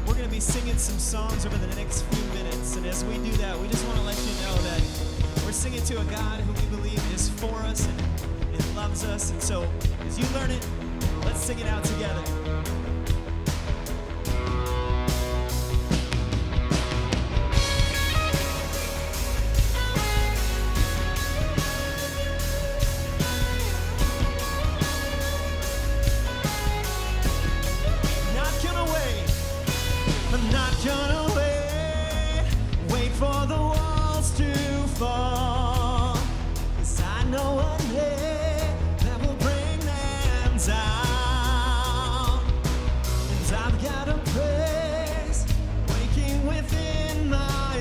We're going to be singing some songs over the next few minutes, and as we do that, we just want to let you know that we're singing to a God who we believe is for us and loves us, and so as you learn it, let's sing it out together.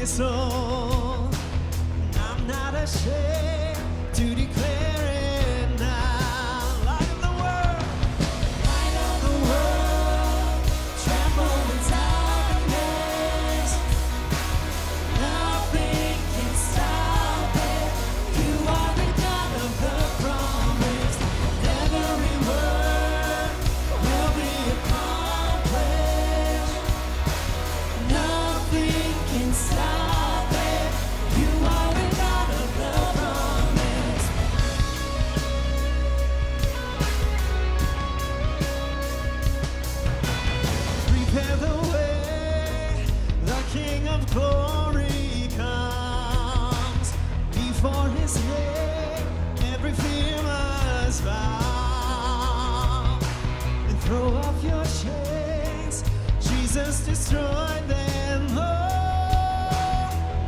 Soul, and I'm not ashamed to declare it now. Light of the world, tremble in darkness. Nothing can stop it. You are the God of the promise. Every word will be accomplished. Nothing can stop. Glory comes before his name. Every fear must bow and throw off your chains. Jesus destroyed them all.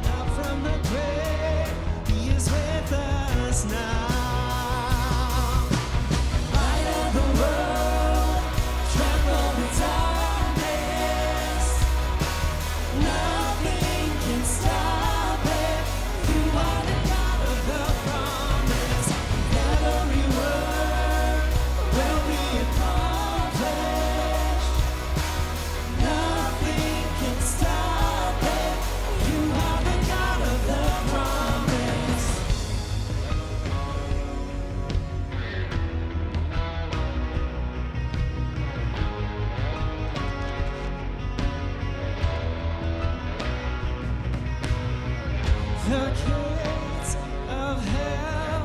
Now from the grave, he is with us now. Light of the world, tremble in darkness. Nothing can stop it. You are the God of the promise. Every word will be accomplished. Nothing can stop it. You are the God of the promise. The gates of hell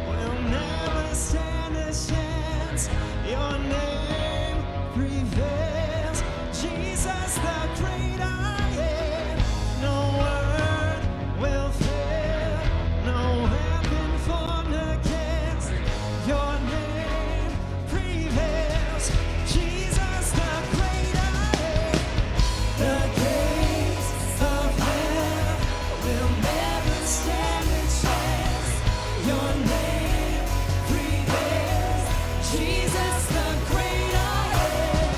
will never stand a chance. Your name prevails. Jesus, the great I am. No word will fail. No weapon formed against. Your name prevails. Jesus, the great I am. The gates of hell will never stand a chance. Your name prevails. Jesus, the great I am.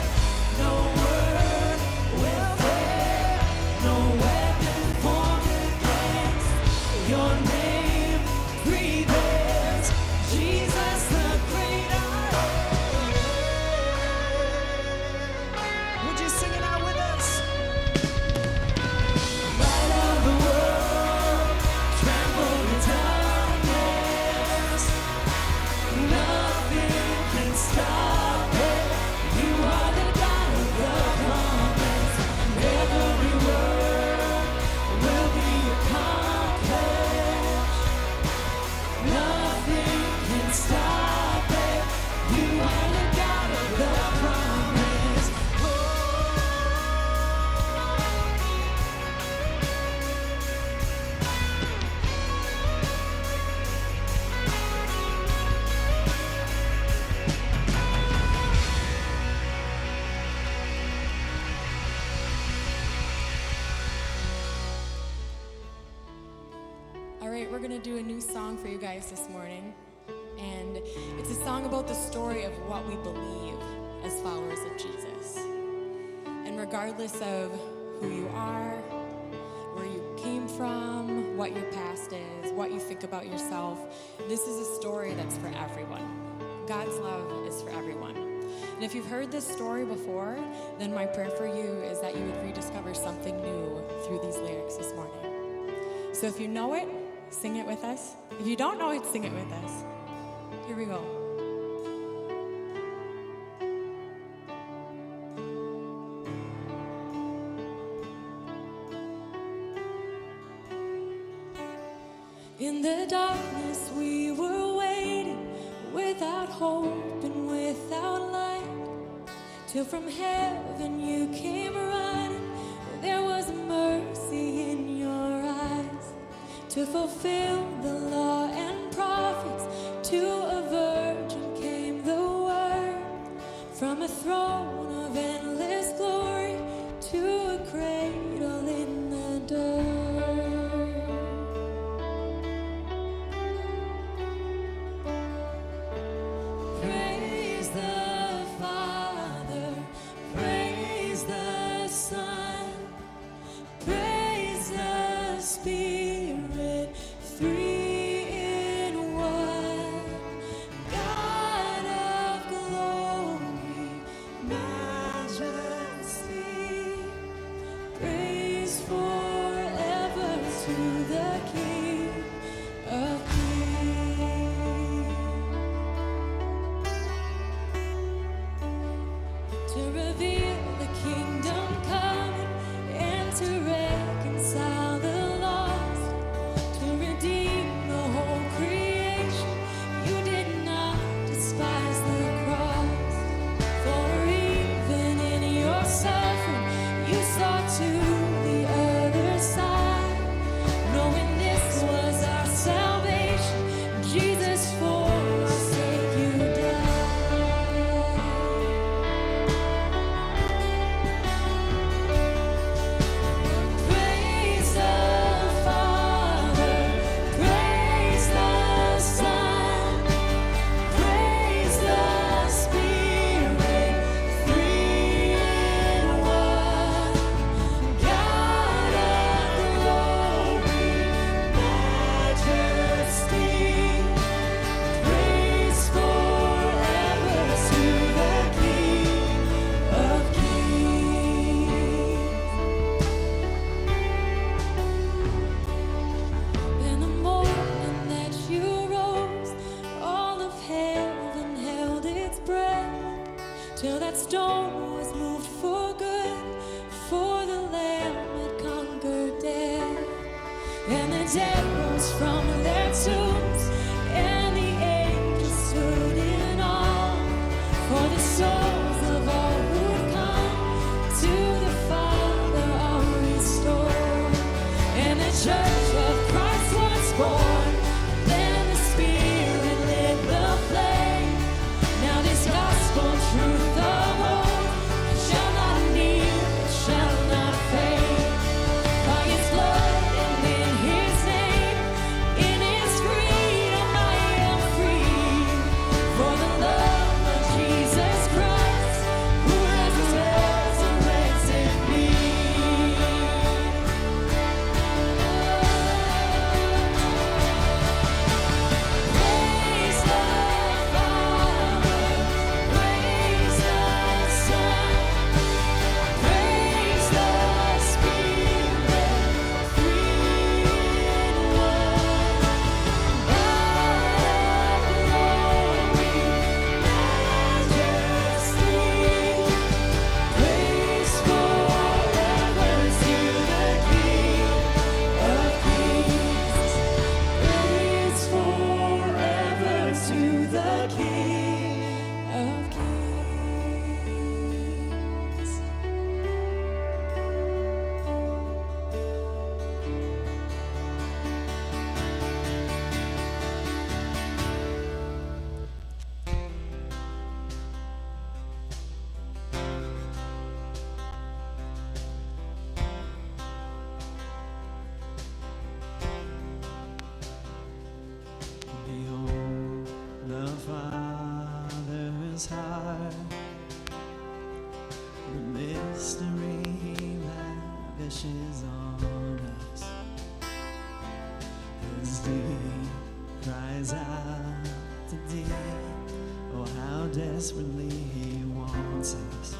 No word will fail. No weapon formed against. Your name prevails. Jesus, the great I am. Would you sing it out with us? Light of the world, tremble in darkness. Nothing can stop it. You are the God of the promise. Every word will be accomplished. Nothing can stop it. You are the God of the promise. All right, we're going to do a new song for you guys this morning. And it's a song about the story of what we believe as followers of Jesus. And regardless of who you are, where you came from, what your past is, what you think about yourself, this is a story that's for everyone. God's love is for everyone. And if you've heard this story before, then my prayer for you is that you would rediscover something new through these lyrics this morning. So if you know it, sing it with us. If you don't know it, sing it with us. Here we go. In the darkness we were waiting, without hope and without light, till from heaven you came running. There was mercy in your eyes to fulfill the law and prophets. To a virgin came the word, from a throne of endless glory to a cradle in the dirt. Praise the Father, praise the Son, praise the Spirit, three in one. God of glory, majesty, praise forever to the King of Kings. To reveal the kingdom coming and to reconcile the lost, to redeem the whole creation. You did not despise the cross, for even in your suffering you saw to the other side, knowing this was our salvation. Jesus, for our sake you died. Praise the Father, praise the Son, praise the Spirit, three in one. God of glory, majesty, praise forever to the King of Kings. In the morning that you rose, all of heaven held its breath, till that stone was moved for good, for the Lamb had conquered death. And the dead rose from their tombs, and the angels stood in awe, for the souls of all who'd come to the Father are restored. And the church of Christ was born, then the Spirit lit the flame. Now this gospel truth of hope shall not kneel, it shall not fade. By His blood and in His name, in His freedom I am free. For the love of Jesus Christ, who has resurrected me. Praise the Father, praise the Son, praise the Spirit, three in one. God of glory, majesty, praise forever to the King of Kings. Praise forever to the King of Kings. Behold, the Father's heart, the mystery He lavishes on us. As deep cries out to deep, oh how desperately He wants us.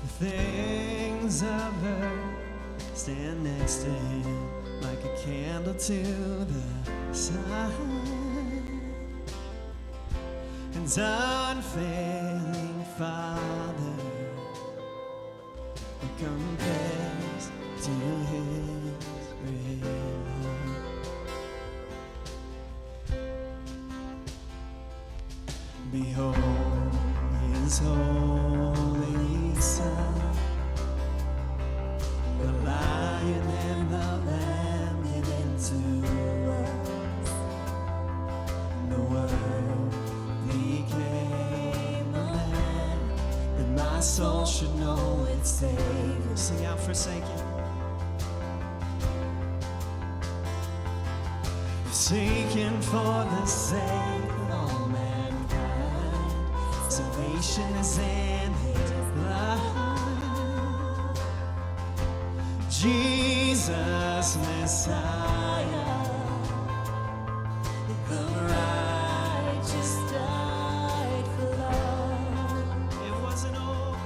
The things of earth stand next to Him like a candle to the sun. And unfailing Father, what compares Behold his holy Son, the Lion and the Lamb given to us. The Word became a man, that my soul should know its Savior. Sing out, forsaken. Forsaken for the sake of all mankind. Salvation is in his blood. Jesus Messiah, the righteous died for love. It wasn't all,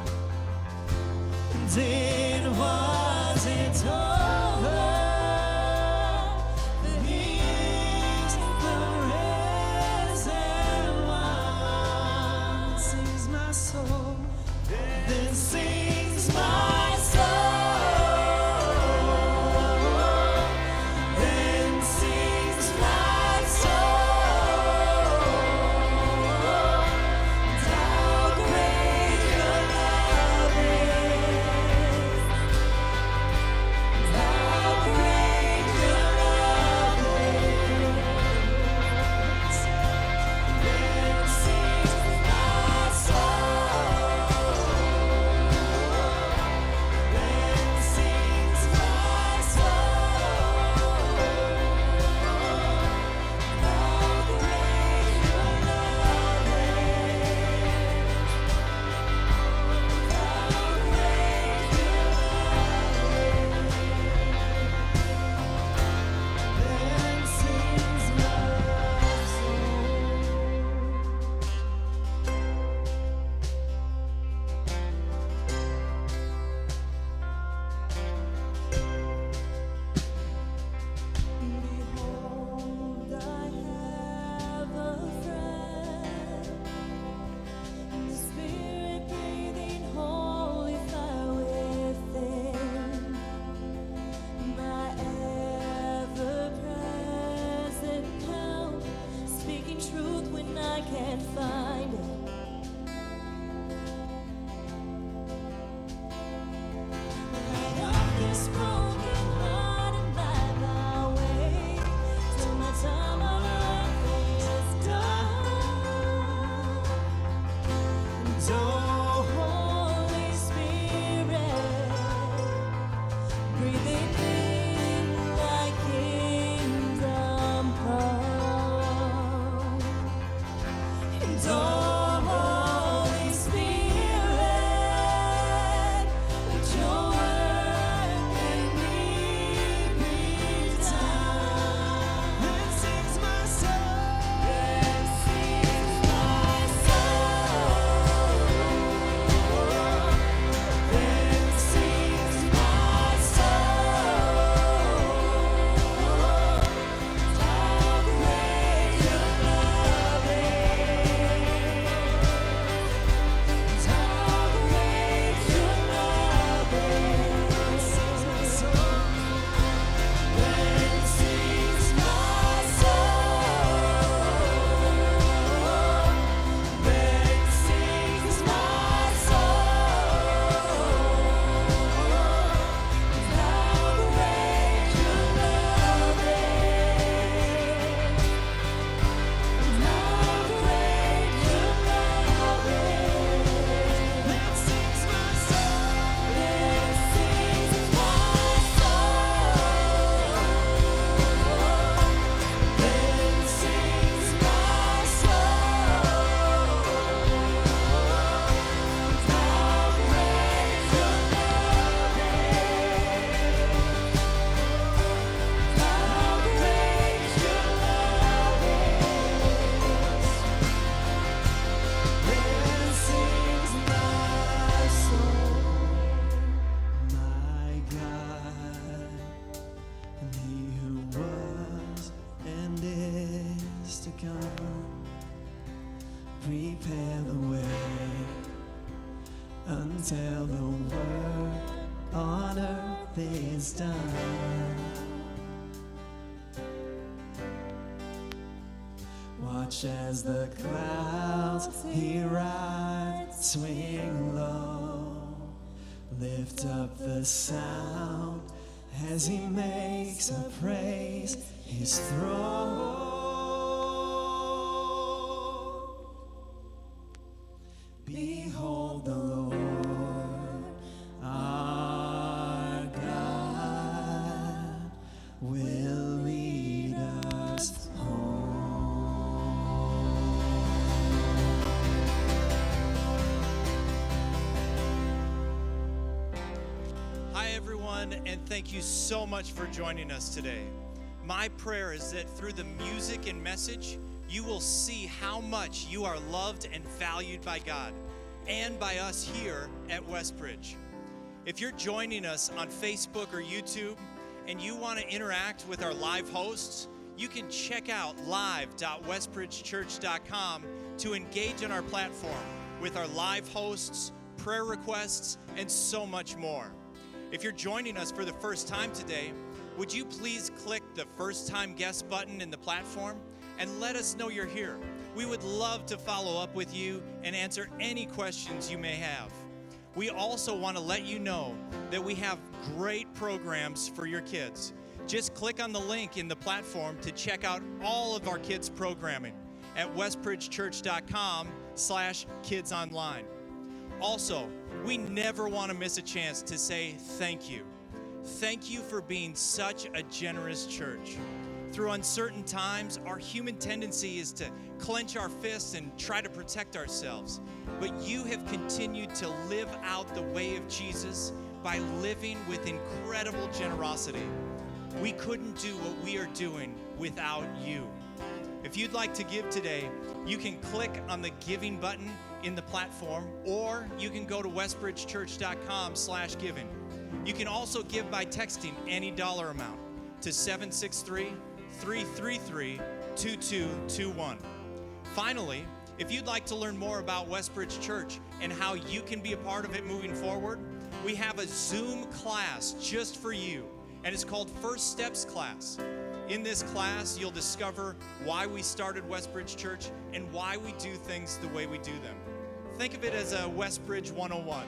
and it wasn't over. But he's the risen one. Sings my soul, then sings my soul. Then sings my soul. And how great your love is. And how great your love is. Then sings my soul. Then sings my soul. How great your love is. How great your love is. Then sings my Behold, I have a friend, the Spirit-breathing Holy Fire within, my ever-present help, speaking truth when I can't find it. Light up this broken heart and light my way till my time on earth is done. And oh, Holy Spirit, breathing in thy kingdom come. And oh, Holy Spirit, let your work in me be done. Then sings my soul. Then sings my soul. Then sings my soul. How great your love is. How great your love is. Sings my soul. Then sings my soul. Then sings my soul. How great your love is. How great your love is. Then sings my soul. Then sings my soul. Then sings my soul. How great your love is. How great your love is. Then sings my soul. My God, and He who was and is to come, prepare the way until the work on earth is done. Watch as the clouds he rides, swing low. Lift up the sound as he makes a praise his throne. Behold the Lord, our God, will lead us home. Hi, everyone, and thank you so much for joining us today. My prayer is that through the music and message, you will see how much you are loved and valued by God and by us here at Westbridge. If you're joining us on Facebook or YouTube and you want to interact with our live hosts, you can check out live.westbridgechurch.com to engage in our platform with our live hosts, prayer requests, and so much more. If you're joining us for the first time today, would you please click the First Time Guest button in the platform and let us know you're here. We would love to follow up with you and answer any questions you may have. We also want to let you know that we have great programs for your kids. Just click on the link in the platform to check out all of our kids' programming at westbridgechurch.com/kidsonline. Also, we never want to miss a chance to say thank you. Thank you for being such a generous church. Through uncertain times, our human tendency is to clench our fists and try to protect ourselves. But you have continued to live out the way of Jesus by living with incredible generosity. We couldn't do what we are doing without you. If you'd like to give today, you can click on the giving button in the platform, or you can go to westbridgechurch.com/giving. You can also give by texting any dollar amount to 763-333-2221. Finally, if you'd like to learn more about Westbridge Church and how you can be a part of it moving forward, we have a Zoom class just for you, and it's called First Steps Class. In this class, you'll discover why we started Westbridge Church and why we do things the way we do them. Think of it as a Westbridge 101.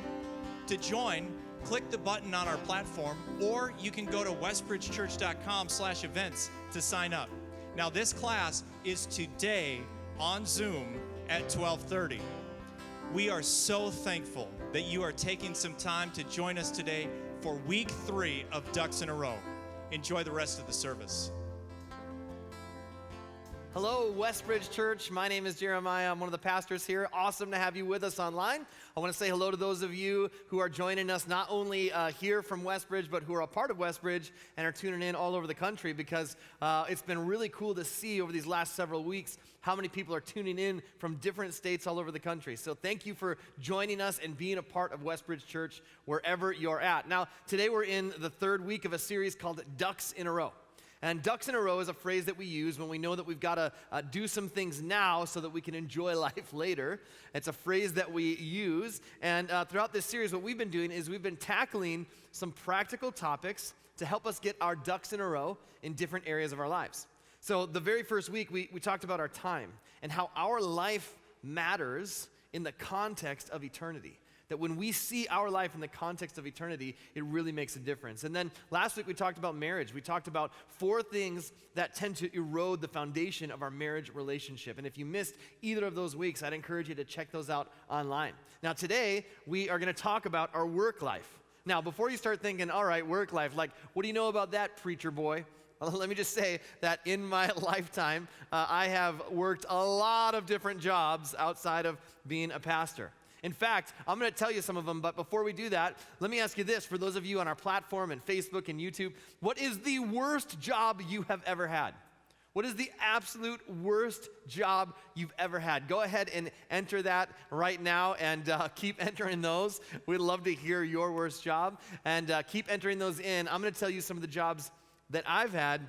To join, click the button on our platform, or you can go to westbridgechurch.com/events to sign up. Now, this class is today on Zoom at 12:30. We are so thankful that you are taking some time to join us today for week 3 of Ducks in a Row. Enjoy the rest of the service. Hello, Westbridge Church. My name is Jeremiah. I'm one of the pastors here. Awesome to have you with us online. I want to say hello to those of you who are joining us not only here from Westbridge, but who are a part of Westbridge and are tuning in all over the country, because it's been really cool to see over these last several weeks how many people are tuning in from different states all over the country. So thank you for joining us and being a part of Westbridge Church wherever you're at. Now, today we're in the 3rd week of a series called Ducks in a Row. And ducks in a row is a phrase that we use when we know that we've got to do some things now so that we can enjoy life later. It's a phrase that we use. And throughout this series, what we've been doing is we've been tackling some practical topics to help us get our ducks in a row in different areas of our lives. So the very first week, we talked about our time and how our life matters in the context of eternity. That when we see our life in the context of eternity, it really makes a difference. And then last week we talked about marriage. We talked about 4 things that tend to erode the foundation of our marriage relationship. And if you missed either of those weeks, I'd encourage you to check those out online. Now today, we are going to talk about our work life. Now, before you start thinking, all right, work life, like, what do you know about that, preacher boy? Well, let me just say that in my lifetime, I have worked a lot of different jobs outside of being a pastor. In fact, I'm going to tell you some of them, but before we do that, let me ask you this. For those of you on our platform and Facebook and YouTube, what is the worst job you have ever had? What is the absolute worst job you've ever had? Go ahead and enter that right now and keep entering those. We'd love to hear your worst job, and keep entering those in. I'm going to tell you some of the jobs that I've had.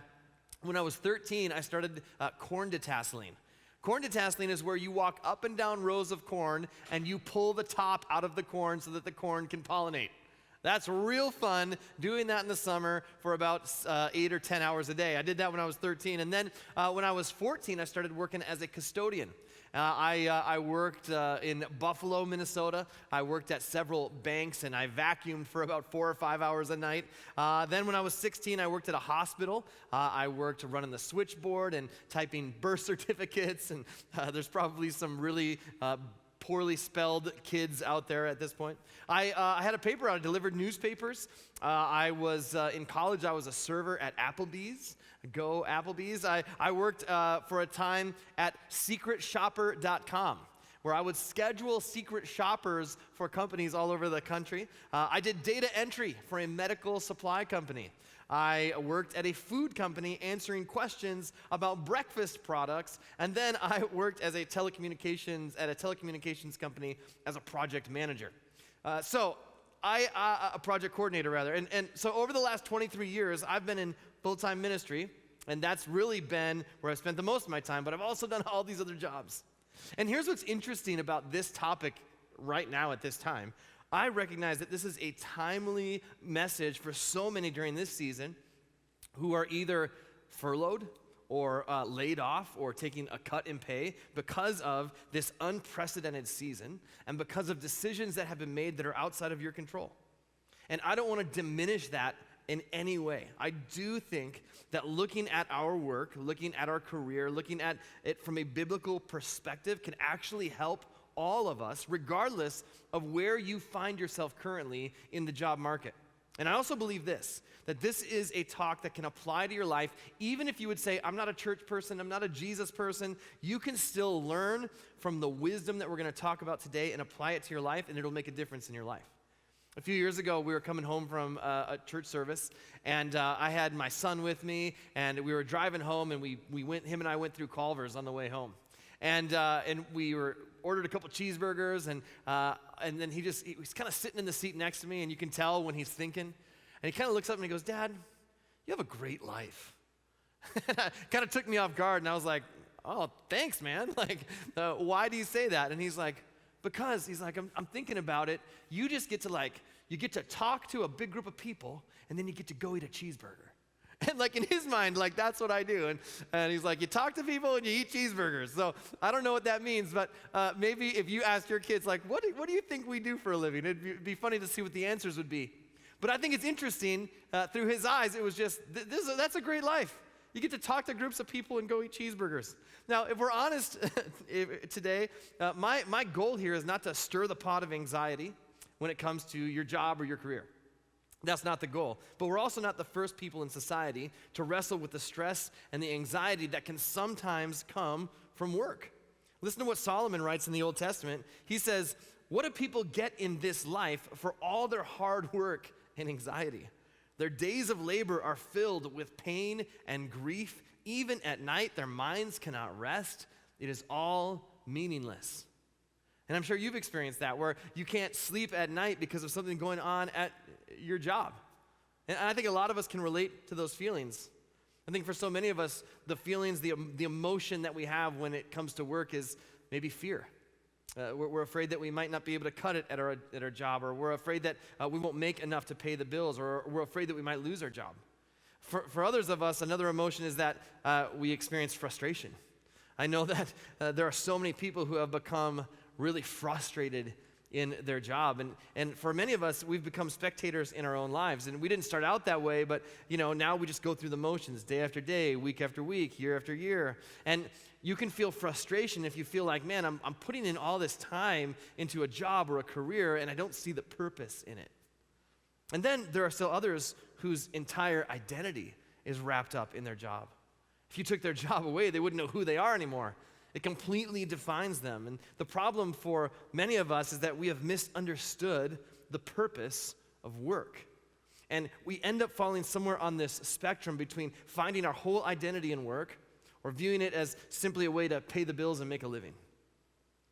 When I was 13, I started corn detasseling. Corn detasseling is where you walk up and down rows of corn and you pull the top out of the corn so that the corn can pollinate. That's real fun doing that in the summer for about 8 or 10 hours a day. I did that when I was 13. And then when I was 14, I started working as a custodian. I worked in Buffalo, Minnesota. I worked at several banks, and I vacuumed for about 4 or 5 hours a night. Then when I was 16, I worked at a hospital. I worked running the switchboard and typing birth certificates, and there's probably some really poorly spelled kids out there at this point. I had a paper route. I delivered newspapers. I was in college. I was a server at Applebee's. Go Applebee's. I worked for a time at secretshopper.com, where I would schedule secret shoppers for companies all over the country. I did data entry for a medical supply company. I worked at a food company answering questions about breakfast products, and then I worked as a telecommunications company as a project manager. A project coordinator rather. And so over the last 23 years, I've been in full-time ministry, and that's really been where I've spent the most of my time, but I've also done all these other jobs. And here's what's interesting about this topic right now at this time. I recognize that this is a timely message for so many during this season who are either furloughed or laid off or taking a cut in pay because of this unprecedented season and because of decisions that have been made that are outside of your control. And I don't want to diminish that in any way. I do think that looking at our work, looking at our career, looking at it from a biblical perspective can actually help all of us, regardless of where you find yourself currently in the job market. And I also believe this, that this is a talk that can apply to your life, even if you would say, I'm not a church person, I'm not a Jesus person, you can still learn from the wisdom that we're going to talk about today and apply it to your life, and it'll make a difference in your life. A few years ago, we were coming home from a church service, and I had my son with me, and we were driving home, and him and I went through Culver's on the way home. And we ordered a couple cheeseburgers, and then he was kind of sitting in the seat next to me, and you can tell when he's thinking. And he kind of looks up and he goes, "Dad, you have a great life." Kind of took me off guard, and I was like, "Oh, thanks, man. Like, why do you say that?" And he's like, "Because," he's like, I'm thinking about it. You just get to you get to talk to a big group of people, and then you get to go eat a cheeseburger." And in his mind, that's what I do. And he's like, you talk to people and you eat cheeseburgers. So I don't know what that means, but maybe if you ask your kids, what do you think we do for a living? It'd be funny to see what the answers would be. But I think it's interesting, through his eyes, it was just, that's a great life. You get to talk to groups of people and go eat cheeseburgers. Now, if we're honest today, my goal here is not to stir the pot of anxiety when it comes to your job or your career. That's not the goal. But we're also not the first people in society to wrestle with the stress and the anxiety that can sometimes come from work. Listen to what Solomon writes in the Old Testament. He says, "What do people get in this life for all their hard work and anxiety? Their days of labor are filled with pain and grief. Even at night, their minds cannot rest. It is all meaningless." And I'm sure you've experienced that, where you can't sleep at night because of something going on at your job. And I think a lot of us can relate to those feelings. I think for so many of us, the feelings, the emotion that we have when it comes to work is maybe fear. We're afraid that we might not be able to cut it at our job, or we're afraid that we won't make enough to pay the bills, or we're afraid that we might lose our job. For others of us, another emotion is that we experience frustration. I know that there are so many people who have become really frustrated in their job. And for many of us, we've become spectators in our own lives. And we didn't start out that way, but now we just go through the motions day after day, week after week, year after year. And you can feel frustration if you feel like, man, I'm putting in all this time into a job or a career, and I don't see the purpose in it. And then there are still others whose entire identity is wrapped up in their job. If you took their job away, they wouldn't know who they are anymore. It completely defines them. And the problem for many of us is that we have misunderstood the purpose of work. And we end up falling somewhere on this spectrum between finding our whole identity in work or viewing it as simply a way to pay the bills and make a living.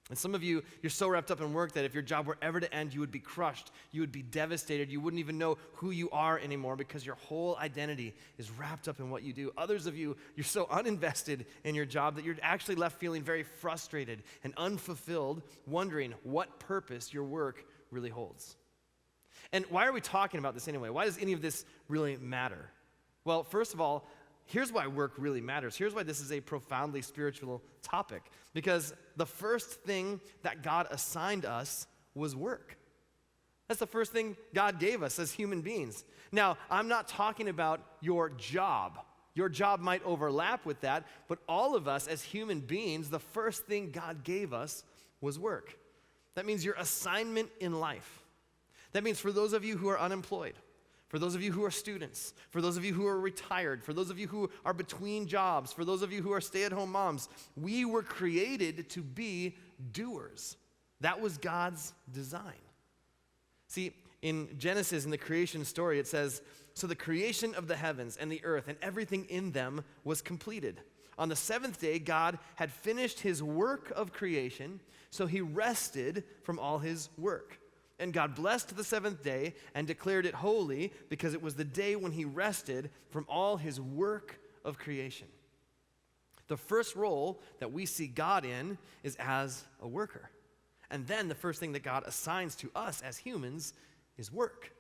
And some of you, you're so wrapped up in work that if your job were ever to end, you would be crushed. You would be devastated. You wouldn't even know who you are anymore because your whole identity is wrapped up in what you do. Others of you, you're so uninvested in your job that you're actually left feeling very frustrated and unfulfilled, wondering what purpose your work really holds. And why are we talking about this anyway? Why does any of this really matter? Well, first of all, here's why work really matters. Here's why this is a profoundly spiritual topic. Because the first thing that God assigned us was work. That's the first thing God gave us as human beings. Now, I'm not talking about your job. Your job might overlap with that, but all of us as human beings, the first thing God gave us was work. That means your assignment in life. That means for those of you who are unemployed, for those of you who are students, for those of you who are retired, for those of you who are between jobs, for those of you who are stay-at-home moms, we were created to be doers. That was God's design. See, in Genesis, in the creation story, it says, "So the creation of the heavens and the earth and everything in them was completed. On the seventh day, God had finished his work of creation, so he rested from all his work. And God blessed the seventh day and declared it holy because it was the day when he rested from all his work of creation." The first role that we see God in is as a worker. And then the first thing that God assigns to us as humans is work.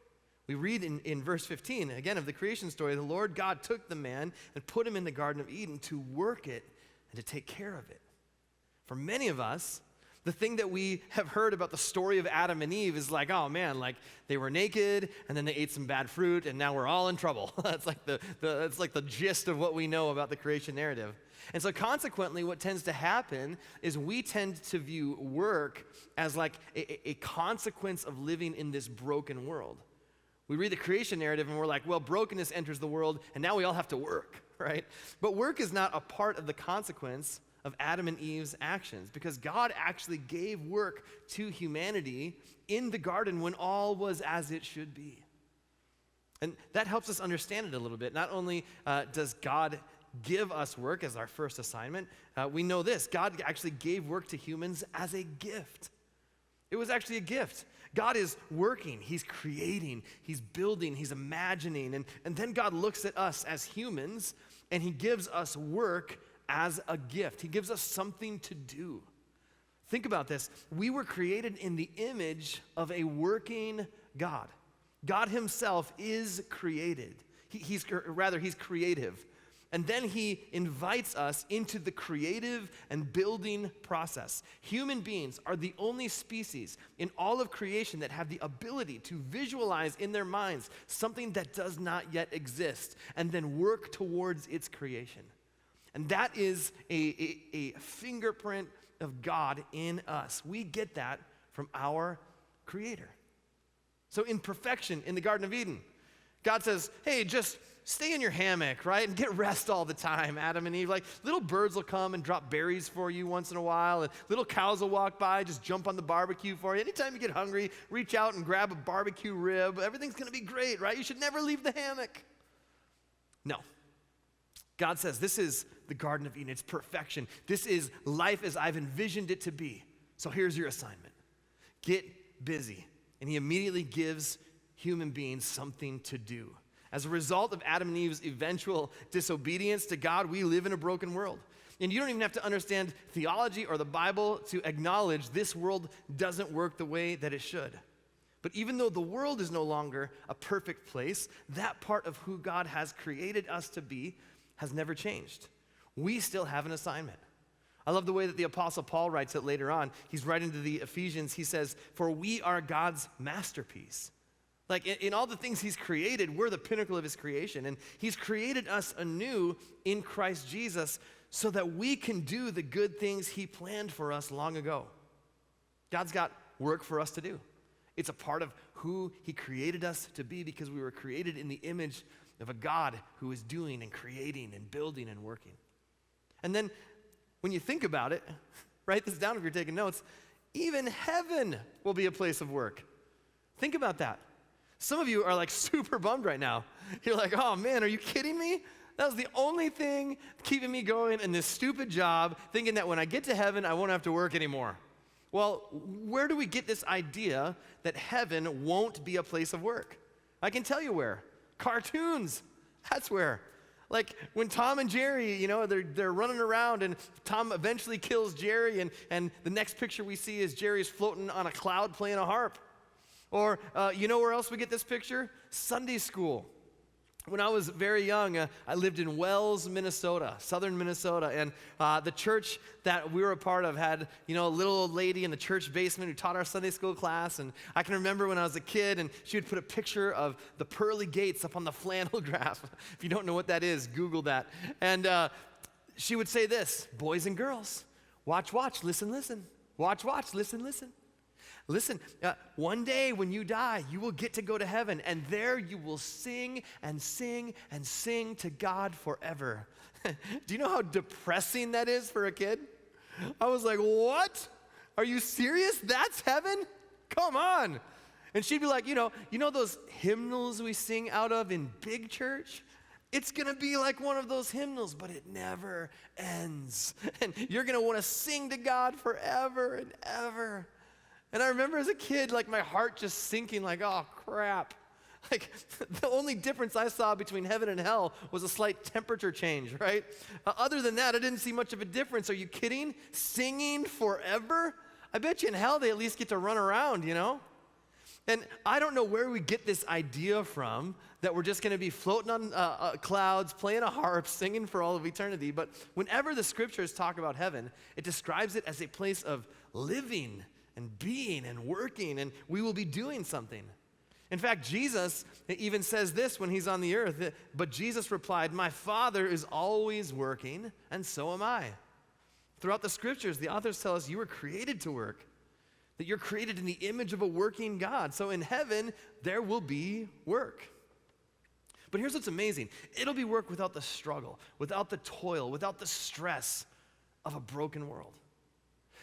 We read in verse 15, again, of the creation story, the Lord God took the man and put him in the Garden of Eden to work it and to take care of it. For many of us, the thing that we have heard about the story of Adam and Eve is like, oh man, like they were naked and then they ate some bad fruit and now we're all in trouble. That's like that's like the gist of what we know about the creation narrative. And so consequently, what tends to happen is we tend to view work as like a consequence of living in this broken world. We read the creation narrative and we're like, well, brokenness enters the world and now we all have to work, right? But work is not a part of the consequence of Adam and Eve's actions, because God actually gave work to humanity in the garden when all was as it should be. And that helps us understand it a little bit. Not only does God give us work as our first assignment, we know this: God actually gave work to humans as a gift. It was actually a gift. God is working, he's creating, he's building, he's imagining, and then God looks at us as humans and he gives us work as a gift. He gives us something to do. Think about this. We were created in the image of a working God. God himself is created. He's creative. And then he invites us into the creative and building process. Human beings are the only species in all of creation that have the ability to visualize in their minds something that does not yet exist and then work towards its creation. And that is a fingerprint of God in us. We get that from our Creator. So in perfection, in the Garden of Eden, God says, hey, just stay in your hammock, right? And get rest all the time, Adam and Eve. Like, little birds will come and drop berries for you once in a while, and little cows will walk by, just jump on the barbecue for you. Anytime you get hungry, reach out and grab a barbecue rib. Everything's going to be great, right? You should never leave the hammock. No. God says, this is the Garden of Eden. It's perfection. This is life as I've envisioned it to be. So here's your assignment. Get busy. And he immediately gives human beings something to do. As a result of Adam and Eve's eventual disobedience to God, we live in a broken world. And you don't even have to understand theology or the Bible to acknowledge this world doesn't work the way that it should. But even though the world is no longer a perfect place, that part of who God has created us to be has never changed. We still have an assignment. I love the way that the Apostle Paul writes it later on. He's writing to the Ephesians. He says, for we are God's masterpiece. Like in all the things he's created, we're the pinnacle of his creation. And he's created us anew in Christ Jesus so that we can do the good things he planned for us long ago. God's got work for us to do. It's a part of who he created us to be because we were created in the image of a God who is doing and creating and building and working. And then when you think about it, write this down if you're taking notes, even heaven will be a place of work. Think about that. Some of you are like super bummed right now. You're like, oh man, are you kidding me? That was the only thing keeping me going in this stupid job, thinking that when I get to heaven, I won't have to work anymore. Well, where do we get this idea that heaven won't be a place of work? I can tell you where. Cartoons. That's where. Like when Tom and Jerry, you know, they're running around and Tom eventually kills Jerry and the next picture we see is Jerry's floating on a cloud playing a harp. Or you know where else we get this picture? Sunday school. When I was very young, I lived in Wells, Minnesota, southern Minnesota, and the church that we were a part of had, a little old lady in the church basement who taught our Sunday school class, and I can remember when I was a kid, and she would put a picture of the pearly gates up on the flannel graph. If you don't know what that is, Google that. And she would say this, boys and girls, watch, listen, listen. Watch, listen, listen. Listen, one day when you die, you will get to go to heaven, and there you will sing and sing and sing to God forever. Do you know how depressing that is for a kid? I was like, what? Are you serious? That's heaven? Come on. And she'd be like, you know those hymnals we sing out of in big church? It's going to be like one of those hymnals, but it never ends. And you're going to want to sing to God forever and ever. And I remember as a kid, like my heart just sinking like, oh, crap. Like the only difference I saw between heaven and hell was a slight temperature change, right? Other than that, I didn't see much of a difference. Are you kidding? Singing forever? I bet you in hell they at least get to run around, And I don't know where we get this idea from that we're just going to be floating on clouds, playing a harp, singing for all of eternity. But whenever the scriptures talk about heaven, it describes it as a place of living and being and working, and we will be doing something. In fact, Jesus even says this when he's on the earth, but Jesus replied, my Father is always working, and so am I. Throughout the scriptures, the authors tell us you were created to work, that you're created in the image of a working God. So in heaven, there will be work. But here's what's amazing. It'll be work without the struggle, without the toil, without the stress of a broken world.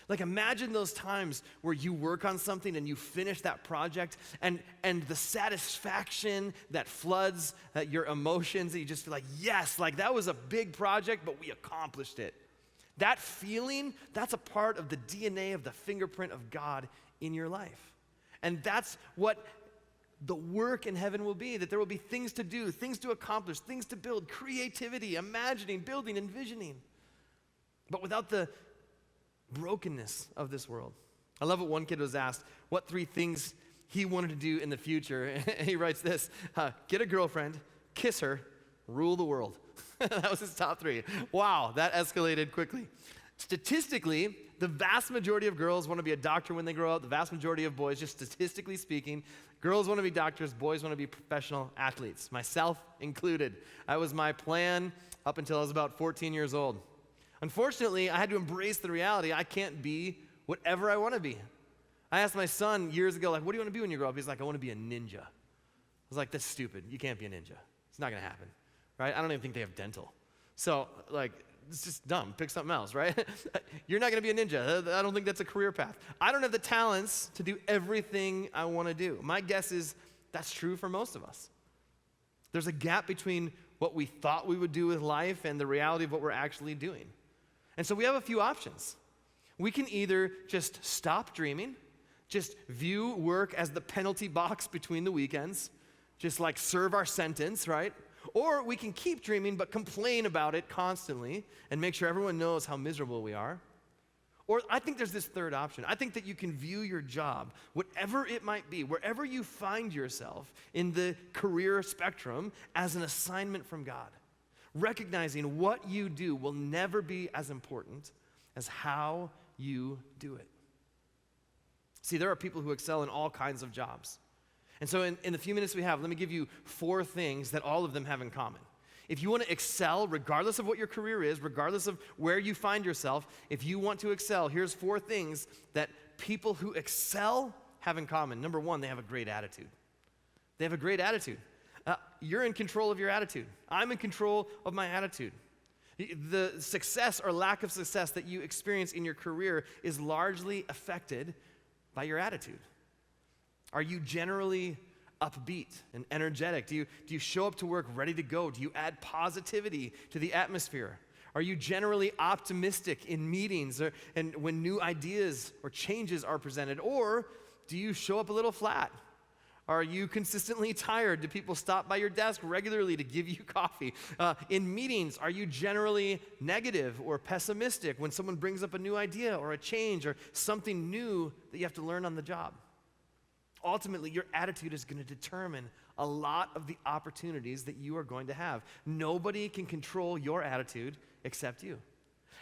Like imagine those times where you work on something and you finish that project and the satisfaction that floods your emotions, that you just feel like, yes, like that was a big project, but we accomplished it. That feeling, that's a part of the DNA of the fingerprint of God in your life. And that's what the work in heaven will be, that there will be things to do, things to accomplish, things to build, creativity, imagining, building, envisioning. But without the brokenness of this world. I love what one kid was asked, what 3 things he wanted to do in the future. And he writes this, get a girlfriend, kiss her, rule the world. That was his top 3. Wow, that escalated quickly. Statistically, the vast majority of girls want to be a doctor when they grow up. The vast majority of boys, just statistically speaking, girls want to be doctors, boys want to be professional athletes, myself included. That was my plan up until I was about 14 years old. Unfortunately, I had to embrace the reality I can't be whatever I want to be. I asked my son years ago, like, what do you want to be when you grow up? He's like, I want to be a ninja. I was like, that's stupid. You can't be a ninja. It's not going to happen, right? I don't even think they have dental. So, like, it's just dumb. Pick something else, right? You're not going to be a ninja. I don't think that's a career path. I don't have the talents to do everything I want to do. My guess is that's true for most of us. There's a gap between what we thought we would do with life and the reality of what we're actually doing. And so we have a few options. We can either just stop dreaming, just view work as the penalty box between the weekends, just like serve our sentence, right? Or we can keep dreaming but complain about it constantly and make sure everyone knows how miserable we are. Or I think there's this third option. I think that you can view your job, whatever it might be, wherever you find yourself in the career spectrum, as an assignment from God. Recognizing what you do will never be as important as how you do it. See, there are people who excel in all kinds of jobs. And so in the few minutes we have, let me give you 4 things that all of them have in common. If you want to excel, regardless of what your career is, regardless of where you find yourself, if you want to excel, here's 4 things that people who excel have in common. Number 1, they have a great attitude. They have a great attitude. You're in control of your attitude. I'm in control of my attitude. The success or lack of success that you experience in your career is largely affected by your attitude. Are you generally upbeat and energetic? Do you show up to work ready to go? Do you add positivity to the atmosphere? Are you generally optimistic in meetings and when new ideas or changes are presented? Or do you show up a little flat? Are you consistently tired? Do people stop by your desk regularly to give you coffee? In meetings, are you generally negative or pessimistic when someone brings up a new idea or a change or something new that you have to learn on the job? Ultimately, your attitude is going to determine a lot of the opportunities that you are going to have. Nobody can control your attitude except you.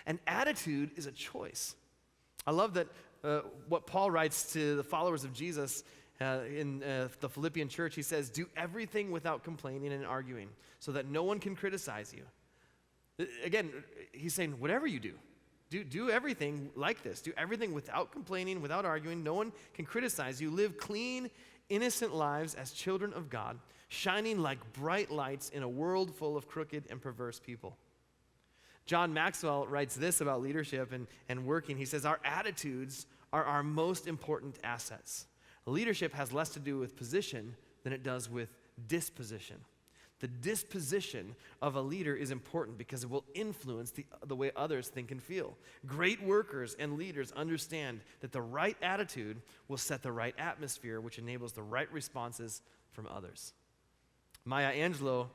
And attitude is a choice. I love that what Paul writes to the followers of Jesus in the Philippian church. He says, do everything without complaining and arguing so that no one can criticize you. Again, he's saying, whatever you do everything like this. Do everything without complaining, without arguing. No one can criticize you. Live clean, innocent lives as children of God, shining like bright lights in a world full of crooked and perverse people. John Maxwell writes this about leadership and working. He says, our attitudes are our most important assets. Leadership has less to do with position than it does with disposition. The disposition of a leader is important because it will influence the way others think and feel. Great workers and leaders understand that the right attitude will set the right atmosphere, which enables the right responses from others. Maya Angelou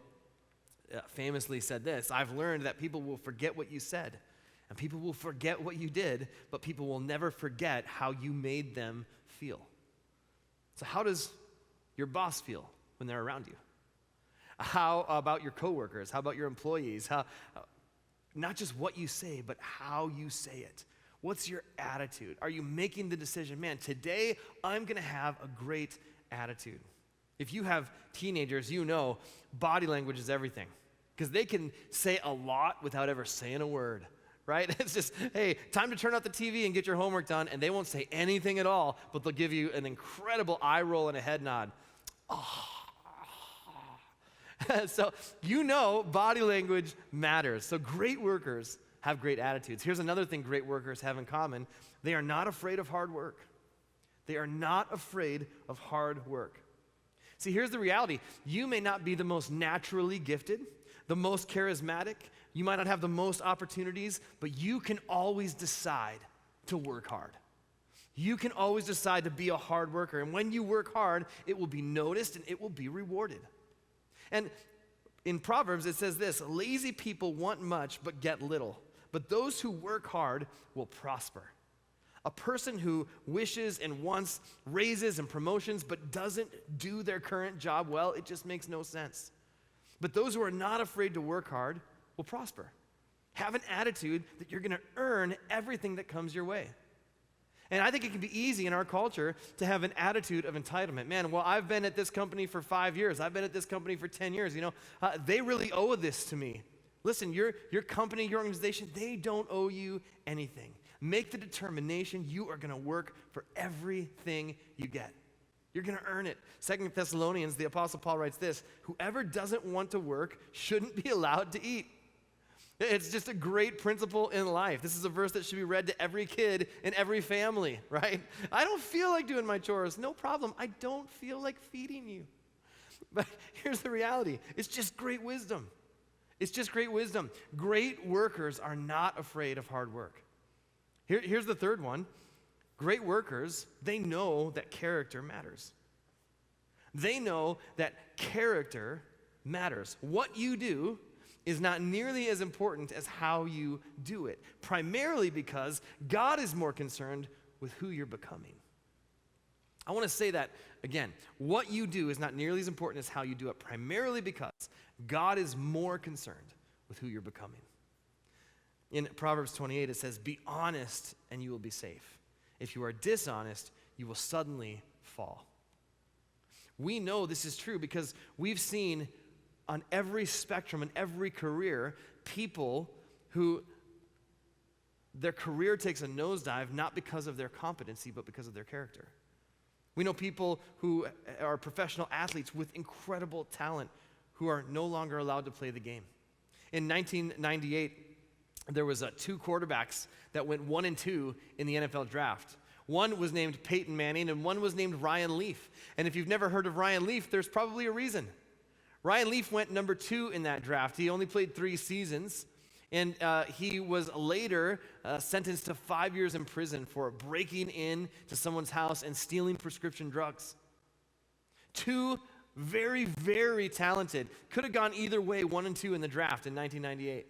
famously said this, I've learned that people will forget what you said, and people will forget what you did, but people will never forget how you made them feel. So how does your boss feel when they're around you? How about your coworkers? How about your employees? Not just what you say, but how you say it. What's your attitude? Are you making the decision, man, today I'm going to have a great attitude? If you have teenagers, you know body language is everything because they can say a lot without ever saying a word, right? It's just, hey, time to turn off the TV and get your homework done, and they won't say anything at all, but they'll give you an incredible eye roll and a head nod. Oh. So you know body language matters. So great workers have great attitudes. Here's another thing great workers have in common. They are not afraid of hard work. They are not afraid of hard work. See, here's the reality. You may not be the most naturally gifted, the most charismatic. You might not have the most opportunities, but you can always decide to work hard. You can always decide to be a hard worker. And when you work hard, it will be noticed and it will be rewarded. And in Proverbs, it says this, lazy people want much but get little, but those who work hard will prosper. A person who wishes and wants raises and promotions but doesn't do their current job well, it just makes no sense. But those who are not afraid to work hard will prosper. Have an attitude that you're going to earn everything that comes your way. And I think it can be easy in our culture to have an attitude of entitlement. Man, well, I've been at this company for 5 years. I've been at this company for 10 years. You know, they really owe this to me. Listen, your company, your organization, they don't owe you anything. Make the determination you are going to work for everything you get. You're going to earn it. 2 Thessalonians, the Apostle Paul writes this, whoever doesn't want to work shouldn't be allowed to eat. It's just a great principle in life. This is a verse that should be read to every kid in every family, right? I don't feel like doing my chores. No problem. I don't feel like feeding you. But here's the reality. It's just great wisdom. It's just great wisdom. Great workers are not afraid of hard work. Here's the third one. Great workers, they know that character matters. They know that character matters. What you do is not nearly as important as how you do it, primarily because God is more concerned with who you're becoming. I want to say that again. What you do is not nearly as important as how you do it, primarily because God is more concerned with who you're becoming. In Proverbs 28, it says, be honest and you will be safe. If you are dishonest, you will suddenly fall. We know this is true because we've seen on every spectrum, in every career, people who their career takes a nosedive not because of their competency, but because of their character. We know people who are professional athletes with incredible talent who are no longer allowed to play the game. In 1998, there was 2 quarterbacks that went 1 and 2 in the NFL draft. One was named Peyton Manning, and one was named Ryan Leaf. And if you've never heard of Ryan Leaf, there's probably a reason. Ryan Leaf went number 2 in that draft. He only played 3 seasons, and he was later sentenced to 5 years in prison for breaking into someone's house and stealing prescription drugs. 2 very, very talented, could have gone either way, 1 and 2 in the draft in 1998.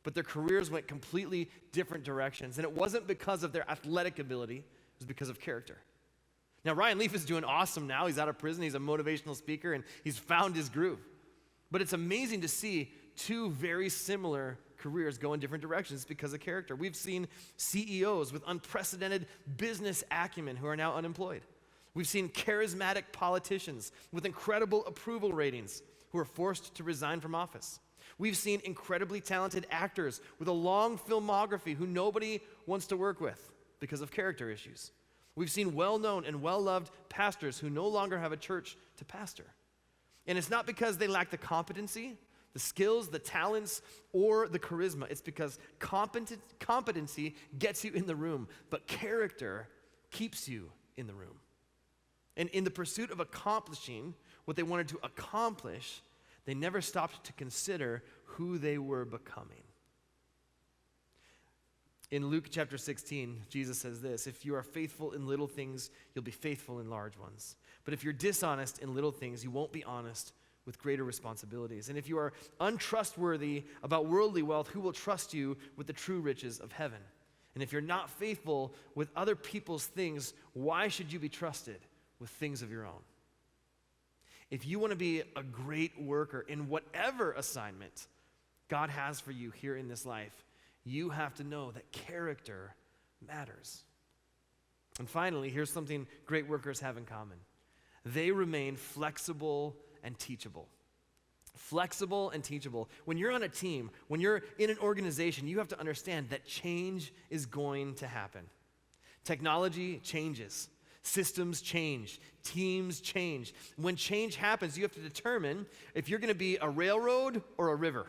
But their careers went completely different directions, and it wasn't because of their athletic ability, it was because of character. Now, Ryan Leaf is doing awesome now. He's out of prison. He's a motivational speaker, and he's found his groove. But it's amazing to see two very similar careers go in different directions because of character. We've seen CEOs with unprecedented business acumen who are now unemployed. We've seen charismatic politicians with incredible approval ratings who are forced to resign from office. We've seen incredibly talented actors with a long filmography who nobody wants to work with because of character issues. We've seen well-known and well-loved pastors who no longer have a church to pastor. And it's not because they lack the competency, the skills, the talents, or the charisma. It's because competency gets you in the room, but character keeps you in the room. And in the pursuit of accomplishing what they wanted to accomplish, they never stopped to consider who they were becoming. In Luke chapter 16, Jesus says this: if you are faithful in little things, you'll be faithful in large ones. But if you're dishonest in little things, you won't be honest with greater responsibilities. And if you are untrustworthy about worldly wealth, who will trust you with the true riches of heaven? And if you're not faithful with other people's things, why should you be trusted with things of your own? If you want to be a great worker in whatever assignment God has for you here in this life, you have to know that character matters. And finally, here's something great workers have in common. They remain flexible and teachable. Flexible and teachable. When you're on a team, when you're in an organization, you have to understand that change is going to happen. Technology changes. Systems change. Teams change. When change happens, you have to determine if you're going to be a railroad or a river.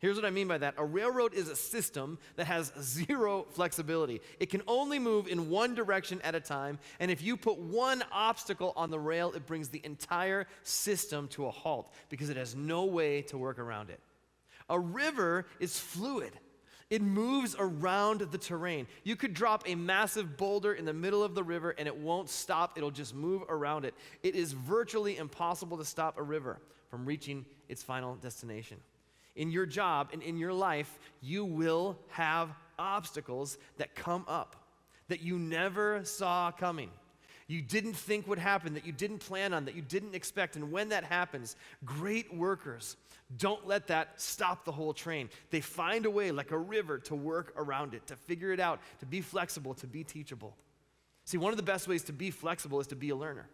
Here's what I mean by that. A railroad is a system that has zero flexibility. It can only move in one direction at a time, and if you put one obstacle on the rail, it brings the entire system to a halt because it has no way to work around it. A river is fluid. It moves around the terrain. You could drop a massive boulder in the middle of the river and it won't stop. It'll just move around it. It is virtually impossible to stop a river from reaching its final destination. In your job and in your life, you will have obstacles that come up that you never saw coming. You didn't think would happen, that you didn't plan on, that you didn't expect. And when that happens, great workers don't let that stop the whole train. They find a way, like a river, to work around it, to figure it out, to be flexible, to be teachable. See, one of the best ways to be flexible is to be a learner.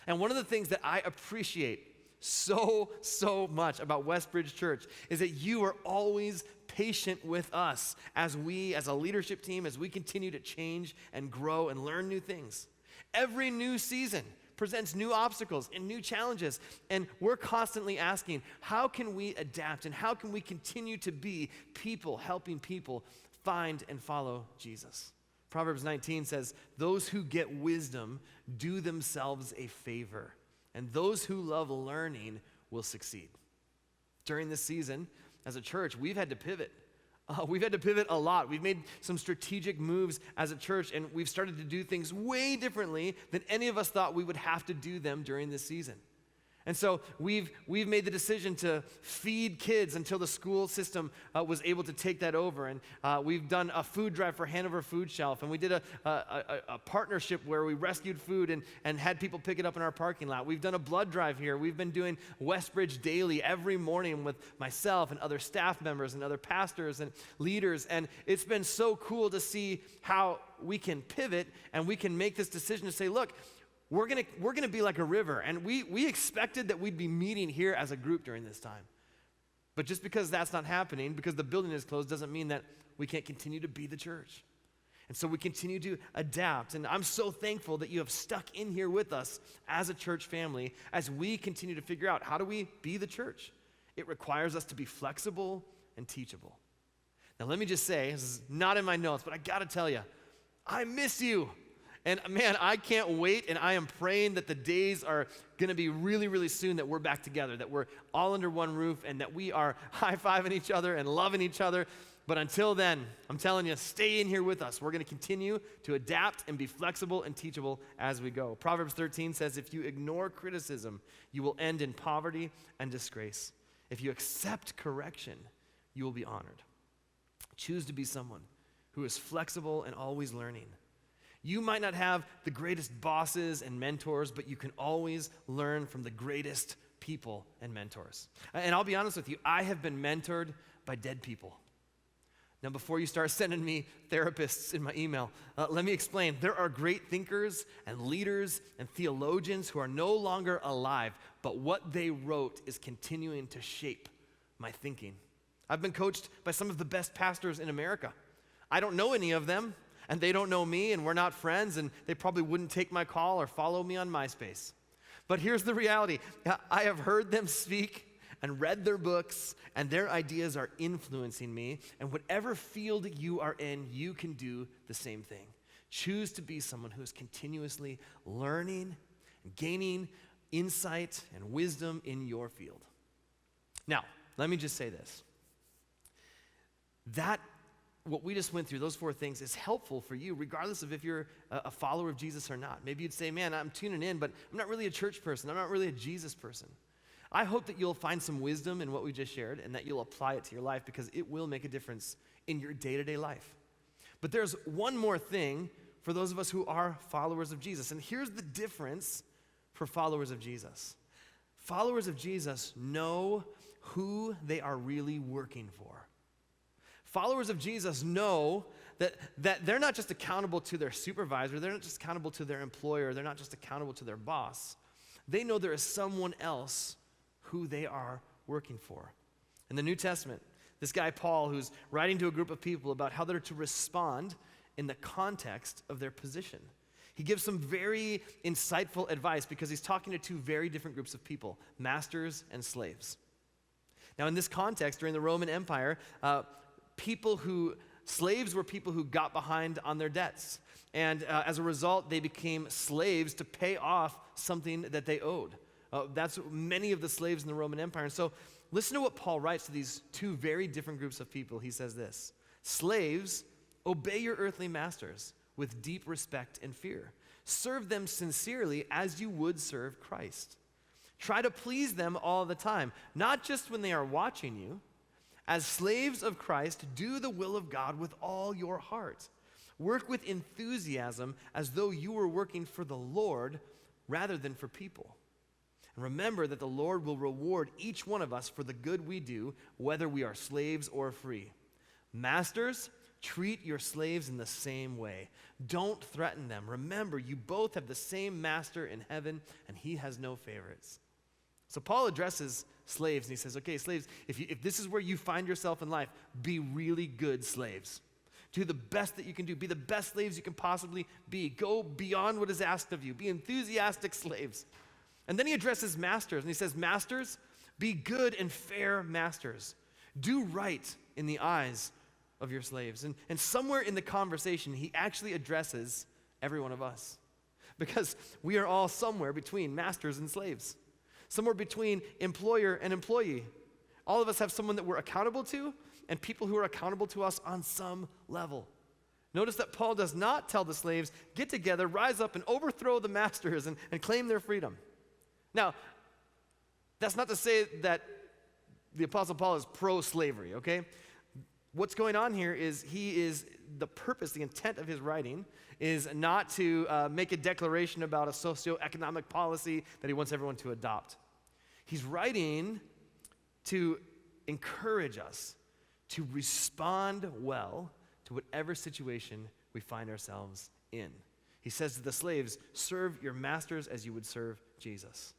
And one of the things that I appreciate so much about Westbridge Church is that you are always patient with us as we, as a leadership team, as we continue to change and grow and learn new things. Every new season presents new obstacles and new challenges, and we're constantly asking, how can we adapt and how can we continue to be people helping people find and follow Jesus? Proverbs 19 says, those who get wisdom do themselves a favor, and those who love learning will succeed. During this season, as a church, we've had to pivot. We've had to pivot a lot. We've made some strategic moves as a church, and we've started to do things way differently than any of us thought we would have to do them during this season. And so we've made the decision to feed kids until the school system was able to take that over. And we've done a food drive for Hanover Food Shelf. And we did a partnership where we rescued food and had people pick it up in our parking lot. We've done a blood drive here. We've been doing Westbridge Daily every morning with myself and other staff members and other pastors and leaders. And it's been so cool to see how we can pivot and we can make this decision to say, look, we're gonna be like a river, and we expected that we'd be meeting here as a group during this time. But just because that's not happening, because the building is closed, doesn't mean that we can't continue to be the church. And so we continue to adapt, and I'm so thankful that you have stuck in here with us as a church family as we continue to figure out how do we be the church. It requires us to be flexible and teachable. Now let me just say, this is not in my notes, but I gotta tell you, I miss you. And man, I can't wait, and I am praying that the days are going to be really, really soon that we're back together, that we're all under one roof, and that we are high-fiving each other and loving each other. But until then, I'm telling you, stay in here with us. We're going to continue to adapt and be flexible and teachable as we go. Proverbs 13 says, if you ignore criticism, you will end in poverty and disgrace. If you accept correction, you will be honored. Choose to be someone who is flexible and always learning. You might not have the greatest bosses and mentors, but you can always learn from the greatest people and mentors. And I'll be honest with you, I have been mentored by dead people. Now, before you start sending me therapists in my email, let me explain. There are great thinkers and leaders and theologians who are no longer alive, but what they wrote is continuing to shape my thinking. I've been coached by some of the best pastors in America. I don't know any of them, and they don't know me, and we're not friends, and they probably wouldn't take my call or follow me on MySpace. But here's the reality. I have heard them speak and read their books, and their ideas are influencing me. And whatever field you are in, you can do the same thing. Choose to be someone who is continuously learning and gaining insight and wisdom in your field. Now, let me just say this. What we just went through, those 4 things, is helpful for you, regardless of if you're a follower of Jesus or not. Maybe you'd say, man, I'm tuning in, but I'm not really a church person. I'm not really a Jesus person. I hope that you'll find some wisdom in what we just shared and that you'll apply it to your life, because it will make a difference in your day-to-day life. But there's one more thing for those of us who are followers of Jesus. And here's the difference for followers of Jesus. Followers of Jesus know who they are really working for. Followers of Jesus know that they're not just accountable to their supervisor, they're not just accountable to their employer, they're not just accountable to their boss. They know there is someone else who they are working for. In the New Testament, this guy Paul, who's writing to a group of people about how they're to respond in the context of their position. He gives some very insightful advice because he's talking to 2 very different groups of people, masters and slaves. Now, in this context, during the Roman Empire, slaves were people who got behind on their debts. And as a result, they became slaves to pay off something that they owed. That's many of the slaves in the Roman Empire. And so listen to what Paul writes to these 2 very different groups of people. He says this: slaves, obey your earthly masters with deep respect and fear. Serve them sincerely as you would serve Christ. Try to please them all the time, not just when they are watching you. As slaves of Christ, do the will of God with all your heart. Work with enthusiasm as though you were working for the Lord rather than for people. And remember that the Lord will reward each one of us for the good we do, whether we are slaves or free. Masters, treat your slaves in the same way. Don't threaten them. Remember, you both have the same master in heaven, and he has no favorites. So Paul addresses slaves, and he says, okay, slaves, if this is where you find yourself in life, be really good slaves. Do the best that you can do. Be the best slaves you can possibly be. Go beyond what is asked of you. Be enthusiastic slaves. And then he addresses masters, and he says, masters, be good and fair masters. Do right in the eyes of your slaves. And somewhere in the conversation, he actually addresses every one of us, because we are all somewhere between masters and slaves, somewhere between employer and employee. All of us have someone that we're accountable to and people who are accountable to us on some level. Notice that Paul does not tell the slaves, get together, rise up, and overthrow the masters and claim their freedom. Now, that's not to say that the Apostle Paul is pro-slavery, okay? What's going on here is the purpose, the intent of his writing is not to make a declaration about a socioeconomic policy that he wants everyone to adopt. He's writing to encourage us to respond well to whatever situation we find ourselves in. He says to the slaves, serve your masters as you would serve Jesus.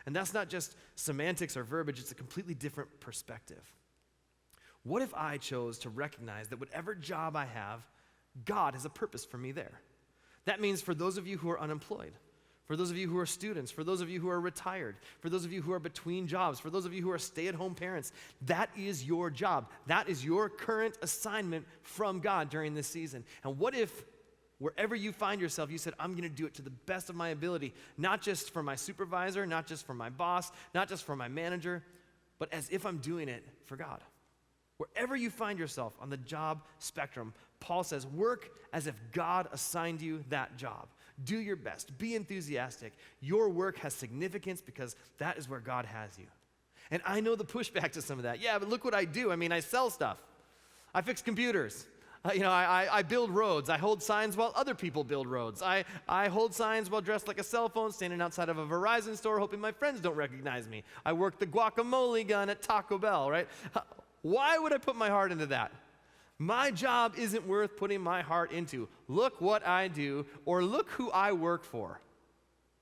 And that's not just semantics or verbiage, it's a completely different perspective. What if I chose to recognize that whatever job I have, God has a purpose for me there? That means for those of you who are unemployed, for those of you who are students, for those of you who are retired, for those of you who are between jobs, for those of you who are stay-at-home parents, that is your job. That is your current assignment from God during this season. And what if wherever you find yourself, you said, I'm going to do it to the best of my ability, not just for my supervisor, not just for my boss, not just for my manager, but as if I'm doing it for God. Wherever you find yourself on the job spectrum, Paul says, work as if God assigned you that job. Do your best. Be enthusiastic. Your work has significance because that is where God has you. And I know the pushback to some of that. Yeah, but look what I do. I mean, I sell stuff. I fix computers. I build roads. I hold signs while other people build roads. I hold signs while dressed like a cell phone, standing outside of a Verizon store, hoping my friends don't recognize me. I work the guacamole gun at Taco Bell, right? Why would I put my heart into that? My job isn't worth putting my heart into. Look what I do, or look who I work for.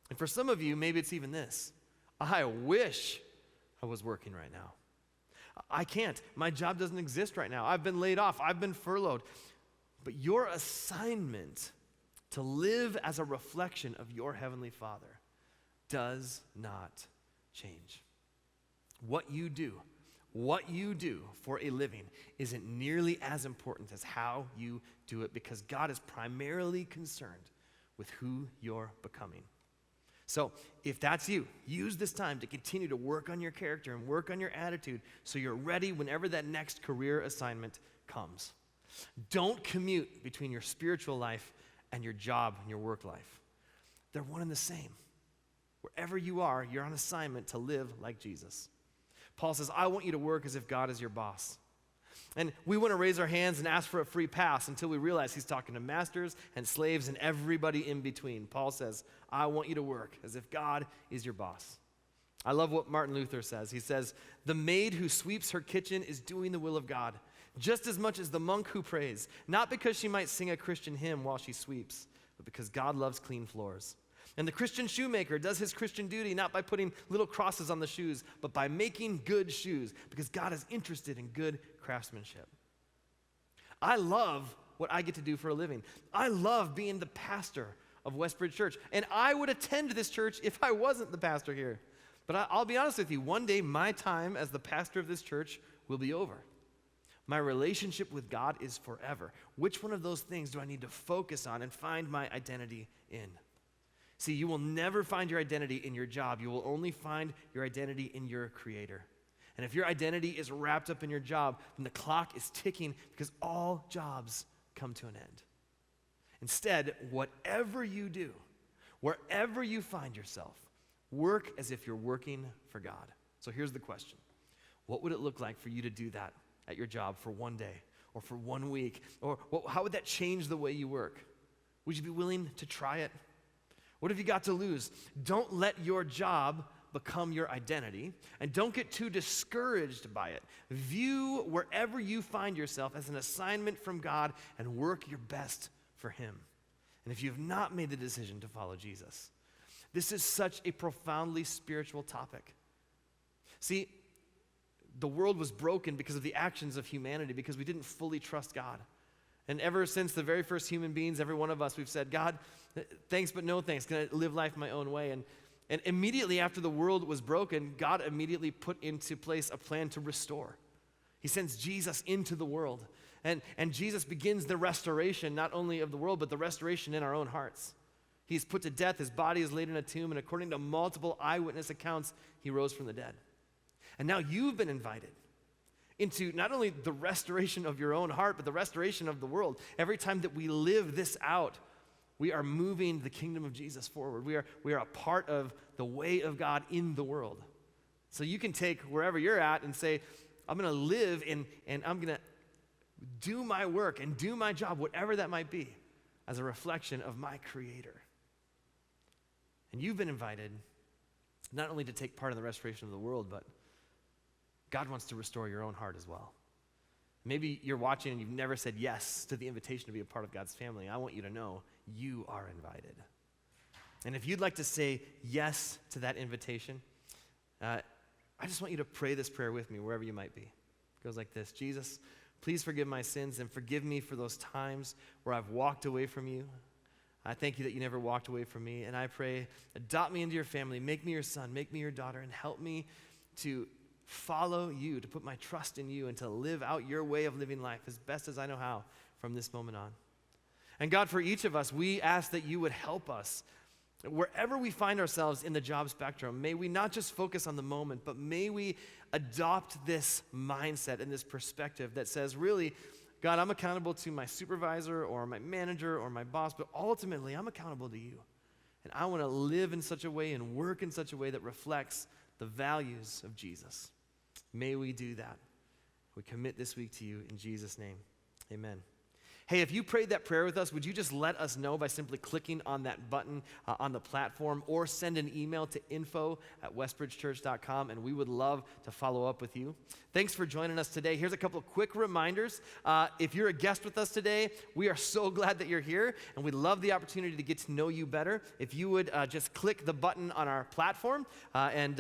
And for some of you, maybe it's even this. I wish I was working right now. I can't. My job doesn't exist right now. I've been laid off. I've been furloughed. But your assignment to live as a reflection of your Heavenly Father does not change. What you do for a living isn't nearly as important as how you do it, because God is primarily concerned with who you're becoming. So if that's you, use this time to continue to work on your character and work on your attitude so you're ready whenever that next career assignment comes. Don't commute between your spiritual life and your job and your work life. They're one and the same. Wherever you are, you're on assignment to live like Jesus. Paul says, I want you to work as if God is your boss. And we want to raise our hands and ask for a free pass until we realize he's talking to masters and slaves and everybody in between. Paul says, I want you to work as if God is your boss. I love what Martin Luther says. He says, the maid who sweeps her kitchen is doing the will of God, just as much as the monk who prays, not because she might sing a Christian hymn while she sweeps, but because God loves clean floors. And the Christian shoemaker does his Christian duty not by putting little crosses on the shoes, but by making good shoes, because God is interested in good craftsmanship. I love what I get to do for a living. I love being the pastor of Westbridge Church, and I would attend this church if I wasn't the pastor here. But I'll be honest with you, one day my time as the pastor of this church will be over. My relationship with God is forever. Which one of those things do I need to focus on and find my identity in? See, you will never find your identity in your job. You will only find your identity in your Creator. And if your identity is wrapped up in your job, then the clock is ticking, because all jobs come to an end. Instead, whatever you do, wherever you find yourself, work as if you're working for God. So here's the question. What would it look like for you to do that at your job for one day or for 1 week? Or how would that change the way you work? Would you be willing to try it? What have you got to lose? Don't let your job become your identity, and don't get too discouraged by it. View wherever you find yourself as an assignment from God and work your best for Him. And if you have not made the decision to follow Jesus, this is such a profoundly spiritual topic. See, the world was broken because of the actions of humanity, because we didn't fully trust God. And ever since the very first human beings, every one of us, we've said, God, thanks but no thanks. Can I live life my own way? And immediately after the world was broken, God immediately put into place a plan to restore. He sends Jesus into the world. And Jesus begins the restoration, not only of the world, but the restoration in our own hearts. He's put to death, his body is laid in a tomb, and according to multiple eyewitness accounts, he rose from the dead. And now you've been invited into not only the restoration of your own heart, but the restoration of the world. Every time that we live this out, we are moving the kingdom of Jesus forward. We are a part of the way of God in the world. So you can take wherever you're at and say, I'm going to live and I'm going to do my work and do my job, whatever that might be, as a reflection of my Creator. And you've been invited not only to take part in the restoration of the world, but God wants to restore your own heart as well. Maybe you're watching and you've never said yes to the invitation to be a part of God's family. I want you to know you are invited. And if you'd like to say yes to that invitation, I just want you to pray this prayer with me wherever you might be. It goes like this: Jesus, please forgive my sins and forgive me for those times where I've walked away from you. I thank you that you never walked away from me. And I pray, adopt me into your family, make me your son, make me your daughter, and help me to follow you, to put my trust in you, and to live out your way of living life as best as I know how from this moment on. And God, for each of us, we ask that you would help us. Wherever we find ourselves in the job spectrum, may we not just focus on the moment, but may we adopt this mindset and this perspective that says, really, God, I'm accountable to my supervisor or my manager or my boss, but ultimately I'm accountable to you. And I want to live in such a way and work in such a way that reflects the values of Jesus. May we do that. We commit this week to you in Jesus' name. Amen. Hey, if you prayed that prayer with us, would you just let us know by simply clicking on that button on the platform, or send an email to info@westbridgechurch.com, and we would love to follow up with you. Thanks for joining us today. Here's a couple of quick reminders. If you're a guest with us today, we are so glad that you're here, and we'd love the opportunity to get to know you better. If you would just click the button on our platform, and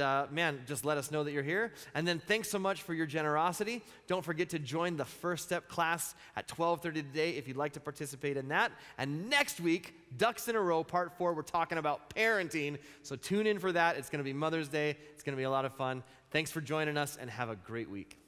just let us know that you're here. And then thanks so much for your generosity. Don't forget to join the First Step class at 12:30 today if you'd like to participate in that. And next week, Ducks in a Row, Part 4, we're talking about parenting. So tune in for that. It's going to be Mother's Day. It's going to be a lot of fun. Thanks for joining us, and have a great week.